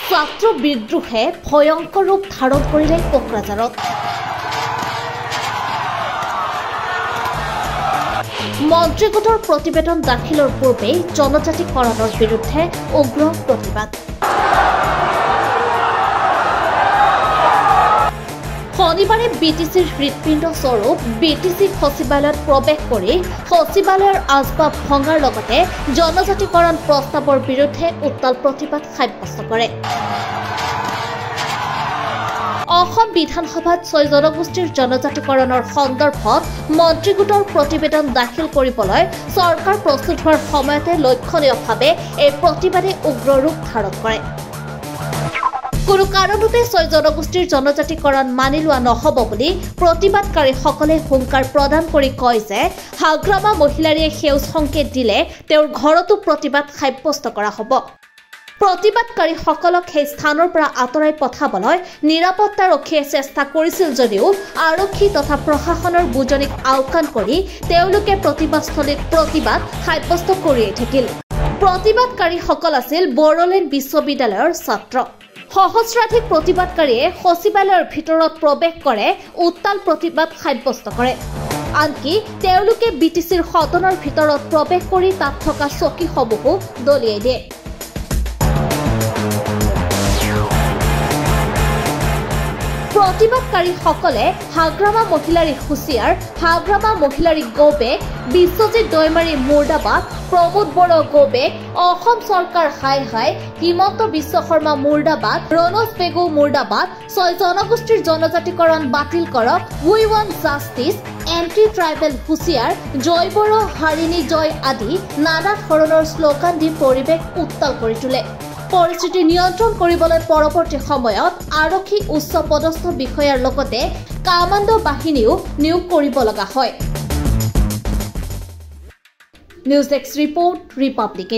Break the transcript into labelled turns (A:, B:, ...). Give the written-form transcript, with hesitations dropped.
A: ছাত্ৰ বিদ্ৰোহে ভয়ংকৰ ৰূপ ধাৰণ কৰিলে কোকৰাঝাৰত। মন্ত্ৰীগোটৰ প্ৰতিবেদন দাখিলৰ পূৰ্বে জনজাতিকৰণৰ বিৰুদ্ধে উগ্ৰ প্ৰতিবাদ। শনিবাৰে বিটিচিৰ হৃদপিণ্ড স্বৰূপ বিটিচি সচিবালয়ত প্ৰৱেশ কৰি সচিবালয়ৰ আচবাব ভঙাৰ লগতে জনজাতিকৰণ প্ৰস্তাৱৰ বিৰুদ্ধে উত্তাল প্ৰতিবাদ সাব্যস্ত কৰে। অসম বিধানসভাত ৬ জনগোষ্ঠীৰ জনজাতিকৰণৰ সন্দৰ্ভত মন্ত্ৰীগোটৰ প্ৰতিবেদন দাখিল কৰিবলৈ চৰকাৰ প্ৰস্তুত হোৱাৰ সময়তে লক্ষণীয়ভাৱে এই প্ৰতিবাদে উগ্ৰ ৰূপ ধাৰণ কৰে। কোনো কাৰণতে ৬ জনগোষ্ঠীৰ জনজাতিকৰণ মানি লোৱা নহ'ব বুলি প্ৰতিবাদকাৰীসকলে হুংকাৰ প্ৰদান কৰি কয় যে হাগ্ৰামা মহিলাৰীয়ে সেউজ সংকেত দিলে তেওঁৰ ঘৰতো প্ৰতিবাদ সাব্যস্ত কৰা হ'ব। প্ৰতিবাদকাৰীসকলক সেই স্থানৰ পৰা আঁতৰাই পঠাবলৈ নিৰাপত্তাৰক্ষীয়ে চেষ্টা কৰিছিল যদিও আৰক্ষী তথা প্ৰশাসনৰ বুজনিক আওকাণ কৰি তেওঁলোকে প্ৰতিবাদস্থলীত প্ৰতিবাদ সাব্যস্ত কৰিয়েই থাকিল। প্ৰতিবাদকাৰীসকল আছিল বড়োলেণ্ড বিশ্ববিদ্যালয়ৰ ছাত্ৰ। সহস্ৰাধিক প্ৰতিবাদকাৰীয়ে সচিবালয়ৰ ভিতৰত প্ৰৱেশ কৰে, উত্তাল প্ৰতিবাদ সাব্যস্ত কৰে। আনকি তেওঁলোকে বিটিচিৰ সদনৰ ভিতৰত প্ৰৱেশ কৰি তাত থকা চকীসমূহো দলিয়াই দিয়ে। প্ৰতিবাদকাৰীসকলে হাগ্ৰামা মহিলাৰী হুঁচিয়াৰ, হাগ্ৰামা মহিলাৰী গৌবেগ, বিশ্বজিৎ দৈমাৰী মুৰ্দাবাদ, প্ৰমোদ বড়ো গৌবেগ, অসম চৰকাৰ হাই হাই, হিমন্ত বিশ্ব শৰ্মা মুৰ্দাবাদ, ৰণোজ পেগু মুৰ্দাবাদ, ৬ জনগোষ্ঠীৰ জনজাতিকৰণ বাতিল কৰক, উই ৱান্ট জাষ্টিছ, এণ্টি ট্ৰাইবেল হুঁচিয়াৰ, জয় বড়ো হাৰিণী জয় আদি নানা ধৰণৰ শ্লোগান দি পৰিৱেশ উত্তাল কৰি তোলে। পৰিস্থিতি নিয়ন্ত্ৰণ কৰিবলৈ পৰৱৰ্তী সময়ত আৰক্ষী উচ্চ পদস্থ বিষয়াৰ লগতে কামাণ্ডো বাহিনীও নিয়োগ কৰিব লগা হয়। News desk report, Republic.